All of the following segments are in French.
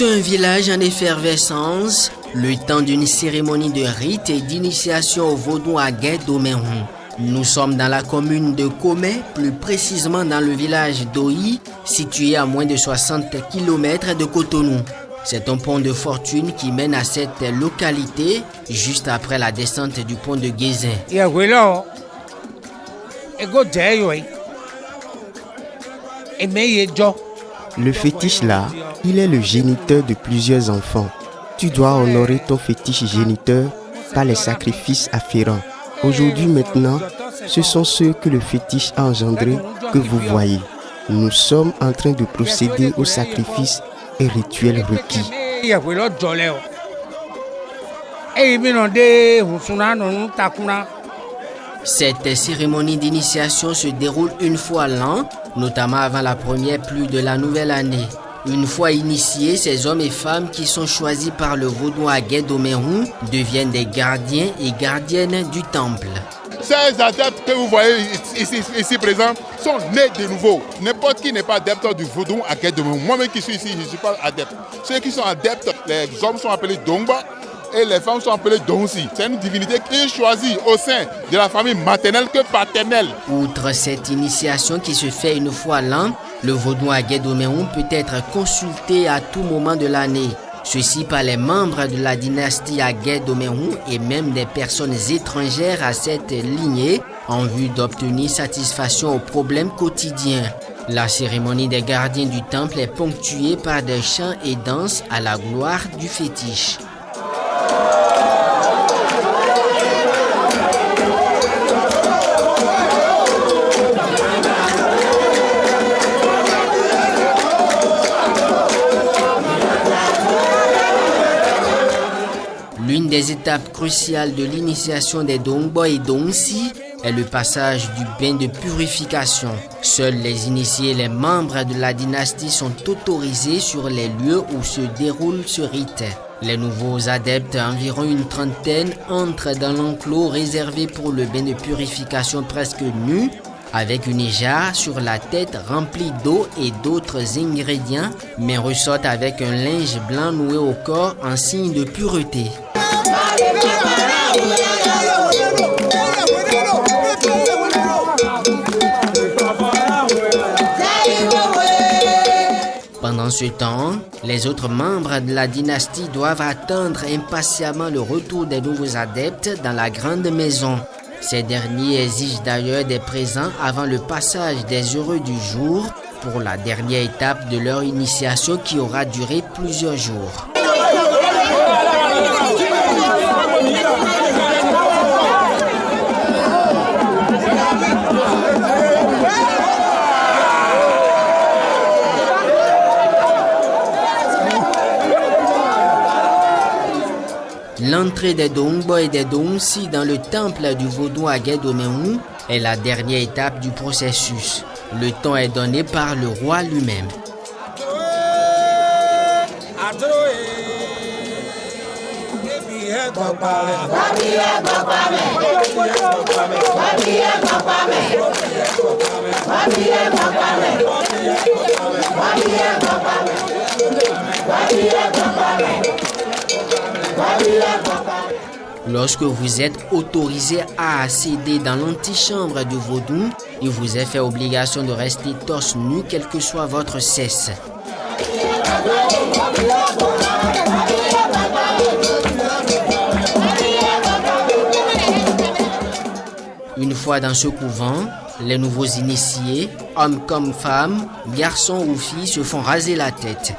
un village en effervescence, le temps d'une cérémonie de rite et d'initiation au vaudou à Guet-Doméron. Nous sommes dans la commune de Komé, plus précisément dans le village d'Oyi, situé à moins de 60 km de Cotonou. C'est un pont de fortune qui mène à cette localité, juste après la descente du pont de Guézin. Le fétiche là, il est le géniteur de plusieurs enfants. Tu dois honorer ton fétiche géniteur par les sacrifices afférents. Aujourd'hui maintenant, ce sont ceux que le fétiche a engendrés que vous voyez. Nous sommes en train de procéder aux sacrifices et rituels requis. Cette cérémonie d'initiation se déroule une fois l'an, notamment avant la première pluie de la nouvelle année. Une fois initiés, ces hommes et femmes qui sont choisis par le vaudou à Guet-Doméron deviennent des gardiens et gardiennes du temple. Ces adeptes que vous voyez ici présents sont nés de nouveau. N'importe qui n'est pas adepte du vaudou à Guet-Doméron. Moi-même qui suis ici, je ne suis pas adepte. Ceux qui sont adeptes, les hommes sont appelés Dongba et les femmes sont appelées Donsi. C'est une divinité qui est choisie au sein de la famille maternelle que paternelle. Outre cette initiation qui se fait une fois l'an, le vaudou à Guet-Doméron peut être consulté à tout moment de l'année. Ceci par les membres de la dynastie à Guet-Doméron et même des personnes étrangères à cette lignée en vue d'obtenir satisfaction aux problèmes quotidiens. La cérémonie des gardiens du temple est ponctuée par des chants et danses à la gloire du fétiche. L'une des étapes cruciales de l'initiation des Dongba et Donsi est le passage du bain de purification. Seuls les initiés et les membres de la dynastie sont autorisés sur les lieux où se déroule ce rite. Les nouveaux adeptes, environ une trentaine, entrent dans l'enclos réservé pour le bain de purification presque nus, avec une jarre sur la tête remplie d'eau et d'autres ingrédients, mais ressortent avec un linge blanc noué au corps en signe de pureté. Pendant ce temps, les autres membres de la dynastie doivent attendre impatiemment le retour des nouveaux adeptes dans la grande maison. Ces derniers exigent d'ailleurs des présents avant le passage des heureux du jour pour la dernière étape de leur initiation qui aura duré plusieurs jours. L'entrée des Dongba et des Donsi dans le temple du vaudou à Guet-Doméron est la dernière étape du processus. Le temps est donné par le roi lui-même. Lorsque vous êtes autorisé à accéder dans l'antichambre du vaudou, il vous est fait obligation de rester torse nu quel que soit votre sexe. Une fois dans ce couvent, les nouveaux initiés, hommes comme femmes, garçons ou filles, se font raser la tête.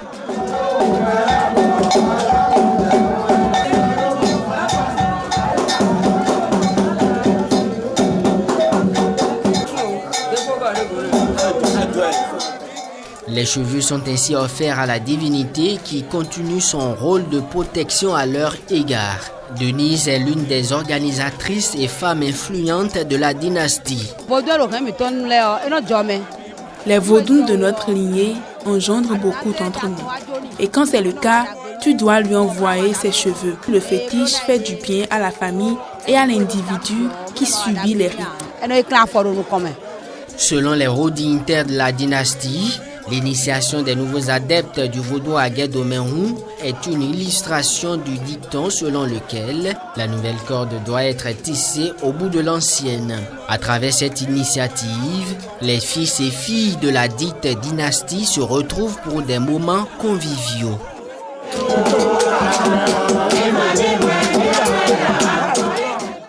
Les cheveux sont ainsi offerts à la divinité qui continue son rôle de protection à leur égard. Denise est l'une des organisatrices et femmes influentes de la dynastie. Les vaudous de notre lignée engendrent beaucoup d'entre nous. Et quand c'est le cas, tu dois lui envoyer ses cheveux. Le fétiche fait du bien à la famille et à l'individu qui subit les rites. Selon les hauts dignitaires de la dynastie, L'initiation des nouveaux adeptes du vaudou à Guédomérou est une illustration du dicton selon lequel la nouvelle corde doit être tissée au bout de l'ancienne. À travers cette initiative, les fils et filles de la dite dynastie se retrouvent pour des moments conviviaux.